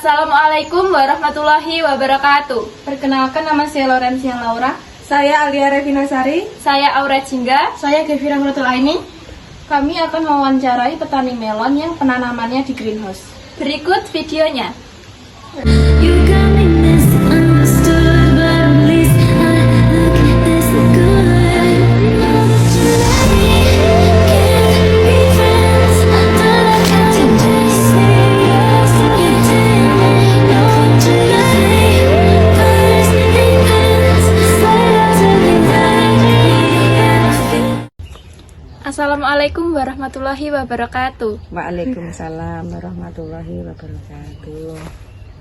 Assalamualaikum warahmatullahi wabarakatuh. Perkenalkan, nama saya Lorencia Laura. Saya Alia Revinasari. Saya Aura Jingga. Saya Gevira Nuratul Aini. Kami akan mewawancarai petani melon yang penanamannya di greenhouse. Berikut videonya. You got me misunderstood, but at least I look this good. Know that you love me, can't be friends, but I can't just say yes. You didn't know what to say. First depends, later to be right. Assalamualaikum warahmatullahi wabarakatuh. Waalaikumsalam warahmatullahi wabarakatuh.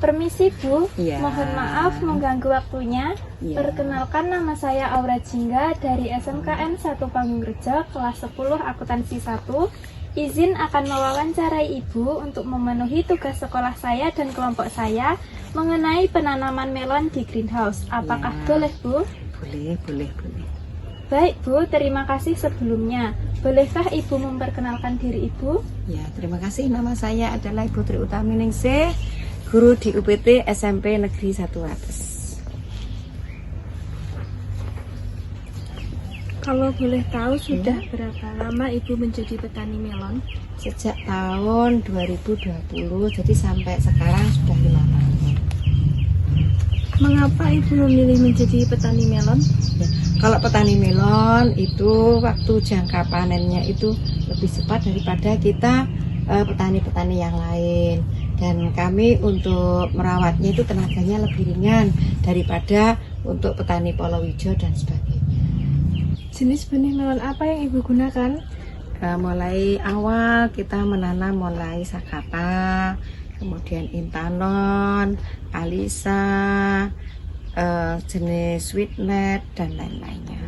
Permisi Bu, Iya. mohon maaf mengganggu waktunya. Iya. Perkenalkan, nama saya Aura Jingga dari SMKN 1 Panggung-Rejo, kelas 10 Akuntansi 1. Izin akan mewawancarai Ibu untuk memenuhi tugas sekolah saya dan kelompok saya mengenai penanaman melon di greenhouse. Apakah Iya. boleh Bu? Boleh. Baik Bu, terima kasih sebelumnya. Bolehkah Ibu memperkenalkan diri Ibu? Ya, terima kasih. Nama saya adalah Ibu Tri Utami Ningsih, guru di UPT SMP Negeri 1 Wates. Kalau boleh tahu, sudah berapa lama Ibu menjadi petani melon? Sejak tahun 2020, jadi sampai sekarang sudah 5 tahun. Mengapa Ibu memilih menjadi petani melon? Ya, kalau petani melon itu waktu jangka panennya itu lebih cepat daripada kita petani-petani yang lain, dan kami untuk merawatnya itu tenaganya lebih ringan daripada untuk petani palawija dan sebagainya. Jenis benih melon apa yang Ibu gunakan? Mulai awal kita menanam mulai Sakata, kemudian Intanon, Alisa, jenis Sweetnet dan lain-lainnya.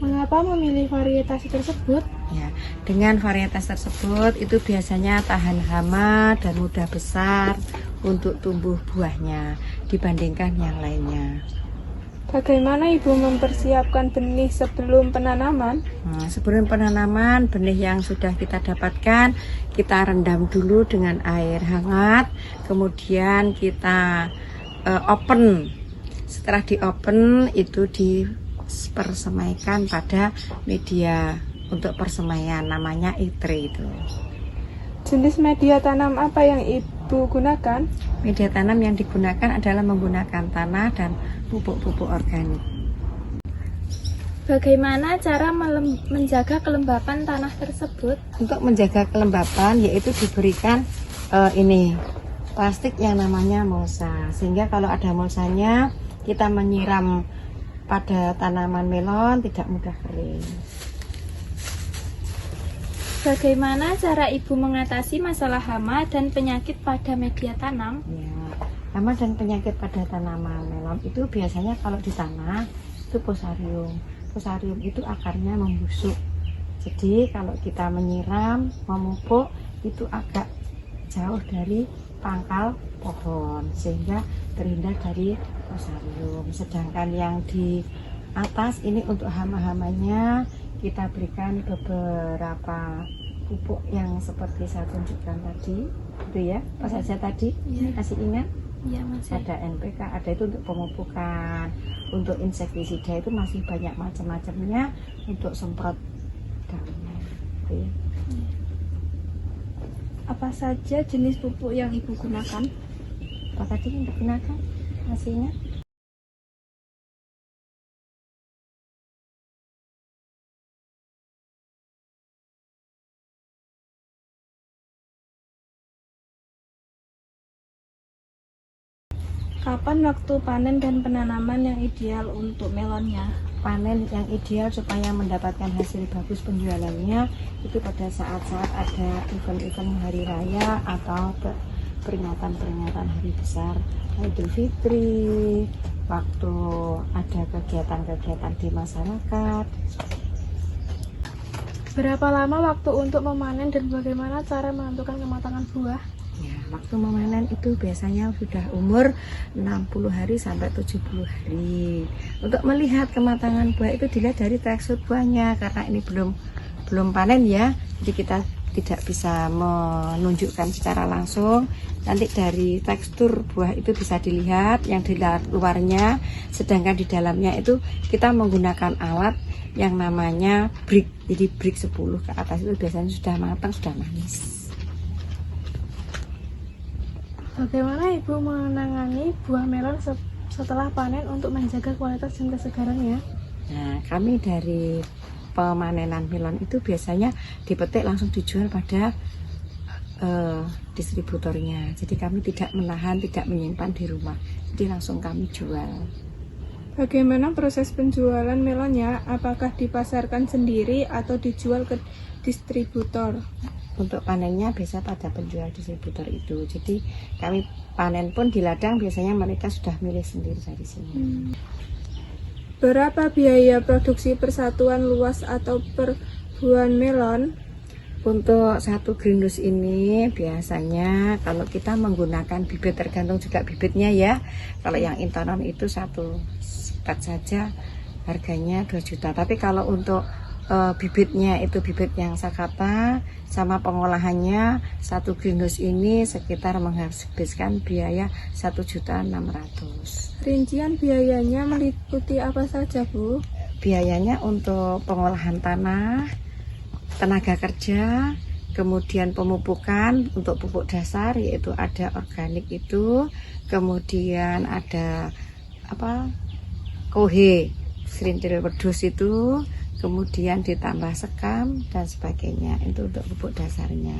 Mengapa memilih varietas tersebut? Ya, dengan varietas tersebut itu biasanya tahan hama dan mudah besar untuk tumbuh buahnya dibandingkan yang lainnya. Bagaimana Ibu mempersiapkan benih sebelum penanaman? Nah, sebelum penanaman, benih yang sudah kita dapatkan kita rendam dulu dengan air hangat, kemudian kita open. Setelah di open itu dipersemaikan pada media untuk persemaian, namanya itre itu. Jenis media tanam apa yang Ibu gunakan? Media tanam yang digunakan adalah menggunakan tanah dan pupuk-pupuk organik. Bagaimana cara menjaga kelembapan tanah tersebut? Untuk menjaga kelembapan yaitu diberikan ini plastik yang namanya mulsa, sehingga kalau ada mulsanya kita menyiram pada tanaman melon tidak mudah kering. Bagaimana cara Ibu mengatasi masalah hama dan penyakit pada media tanam? Ya, hama dan penyakit pada tanaman melon itu biasanya kalau di tanah itu fusarium. Fusarium itu akarnya membusuk. Jadi kalau kita menyiram, memupuk itu agak jauh dari pangkal pohon sehingga terhindar dari fusarium. Sedangkan yang di atas ini untuk hama-hamanya kita berikan beberapa pupuk yang seperti saya tunjukkan tadi, itu ya. Apa saja tadi? Ya. Masih ingat? Ya, masih. Ada NPK, ada itu untuk pemupukan, untuk insektisida itu masih banyak macam-macamnya, untuk semprot daunnya, gitu ya. Apa saja jenis pupuk yang Ibu gunakan? Apa tadi yang digunakan? Masih ingat? Kapan waktu panen dan penanaman yang ideal untuk melonnya? Panen yang ideal supaya mendapatkan hasil bagus penjualannya itu pada saat-saat ada event-event hari raya atau peringatan-peringatan hari besar, Idul Fitri, waktu ada kegiatan-kegiatan di masyarakat. Berapa lama waktu untuk memanen dan bagaimana cara menentukan kematangan buah? Ya, waktu memanen itu biasanya sudah umur 60 hari sampai 70 hari. Untuk melihat kematangan buah itu dilihat dari tekstur buahnya, karena ini belum panen ya. Jadi kita tidak bisa menunjukkan secara langsung. Nanti dari tekstur buah itu bisa dilihat yang di luarnya, sedangkan di dalamnya itu kita menggunakan alat yang namanya brick. Jadi brick 10 ke atas itu biasanya sudah matang, sudah manis. Bagaimana Ibu menangani buah melon setelah panen untuk menjaga kualitas dan kesegarannya? Nah, kami dari pemanenan melon itu biasanya dipetik langsung dijual pada distributornya. Jadi kami tidak menahan, tidak menyimpan di rumah. Jadi langsung kami jual. Bagaimana proses penjualan melonnya? Apakah dipasarkan sendiri atau dijual ke distributor? Untuk panennya biasa pada penjual distributor itu. Jadi kami panen pun di ladang biasanya mereka sudah milih sendiri dari sini. Berapa biaya produksi persatuan luas atau per buah melon? Untuk satu greenhouse ini biasanya kalau kita menggunakan bibit, tergantung juga bibitnya ya. Kalau yang intonon itu satu sekat saja harganya 2 juta. Tapi kalau untuk bibitnya itu bibit yang sakata sama pengolahannya, satu greenhouse ini sekitar menghabiskan biaya 1.600.000. Rincian biayanya meliputi apa saja, Bu? Biayanya untuk pengolahan tanah, tenaga kerja, kemudian pemupukan untuk pupuk dasar yaitu ada organik itu, kemudian ada kohe serintil wedhus itu, kemudian ditambah sekam dan sebagainya. Itu untuk pupuk dasarnya.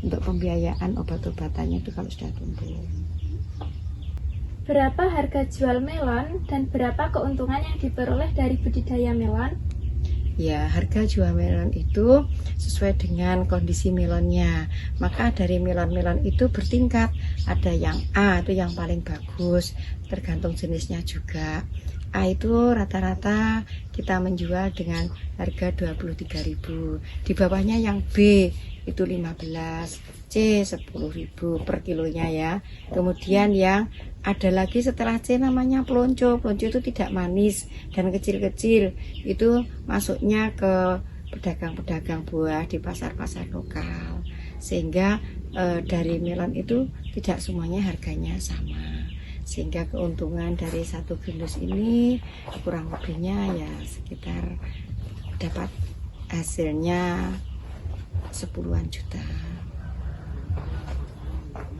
Untuk pembiayaan obat-obatannya itu kalau sudah tumbuh. Berapa harga jual melon dan berapa keuntungan yang diperoleh dari budidaya melon? Ya, harga jual melon itu sesuai dengan kondisi melonnya. Maka dari melon-melon itu bertingkat. Ada yang A itu yang paling bagus, tergantung jenisnya juga. A itu rata-rata kita menjual dengan harga 23.000. Di bawahnya yang B itu 15, C 10.000 per kilonya ya. Kemudian yang ada lagi setelah C namanya pelonco. Pelonco itu tidak manis dan kecil-kecil. Itu masuknya ke pedagang-pedagang buah di pasar-pasar lokal. Sehingga dari melon itu tidak semuanya harganya sama. Sehingga keuntungan dari satu greenhouse ini kurang lebihnya ya sekitar dapat hasilnya 10-an juta.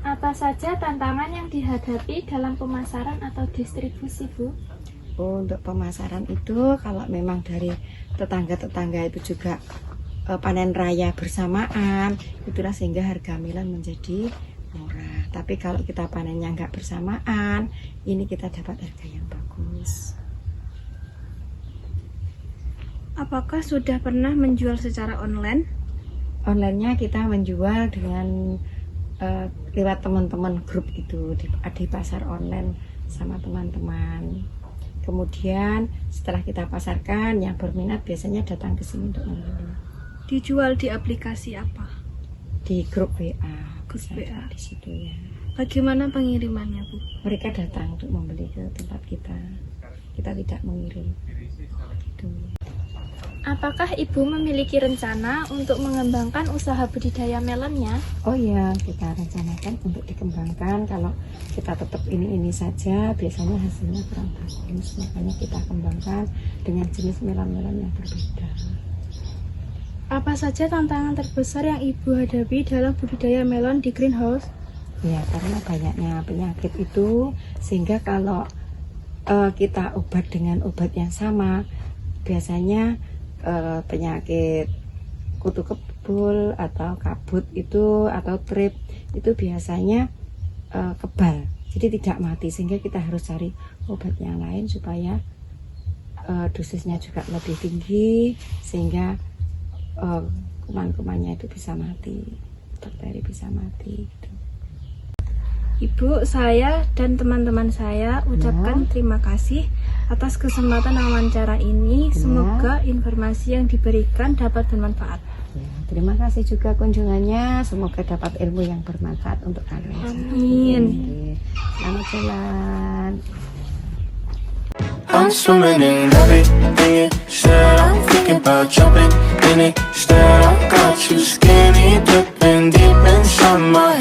Apa saja tantangan yang dihadapi dalam pemasaran atau distribusi, Bu? Untuk pemasaran itu kalau memang dari tetangga-tetangga itu juga panen raya bersamaan, itulah sehingga harga melon menjadi murah. Tapi kalau kita panennya nggak bersamaan, ini kita dapat harga yang bagus. Apakah sudah pernah menjual secara online? Online-nya kita menjual dengan lewat teman-teman grup itu di pasar online sama teman-teman. Kemudian setelah kita pasarkan, yang berminat biasanya datang ke sini untuk membeli. Dijual di aplikasi apa? Di grup WA. Grup WA. Di situ ya. Bagaimana pengirimannya, Bu? Mereka datang untuk membeli ke tempat kita. Kita tidak mengirim. Gitu. Apakah Ibu memiliki rencana untuk mengembangkan usaha budidaya melonnya? Oh ya, kita rencanakan untuk dikembangkan. Kalau kita tetap ini saja, biasanya hasilnya kurang bagus. Makanya kita kembangkan dengan jenis melon-melon yang berbeda. Apa saja tantangan terbesar yang Ibu hadapi dalam budidaya melon di greenhouse? Ya, karena banyaknya penyakit itu, sehingga kalau kita obat dengan obat yang sama, biasanya penyakit kutu kebul atau kabut itu atau trip itu biasanya kebal, jadi tidak mati, sehingga kita harus cari obat yang lain supaya dosisnya juga lebih tinggi sehingga kuman-kumannya itu bisa mati, bakteri bisa mati gitu. Ibu, saya dan teman-teman saya ucapkan terima kasih atas kesempatan wawancara ini. Semoga informasi yang diberikan dapat bermanfaat. Ya, terima kasih juga kunjungannya. Semoga dapat ilmu yang bermanfaat untuk kalian. Amin. Selamat jalan. I'm swimming in everything you said. I'm thinking about jumping in it. Instead, I got you skinny me dripping deep inside my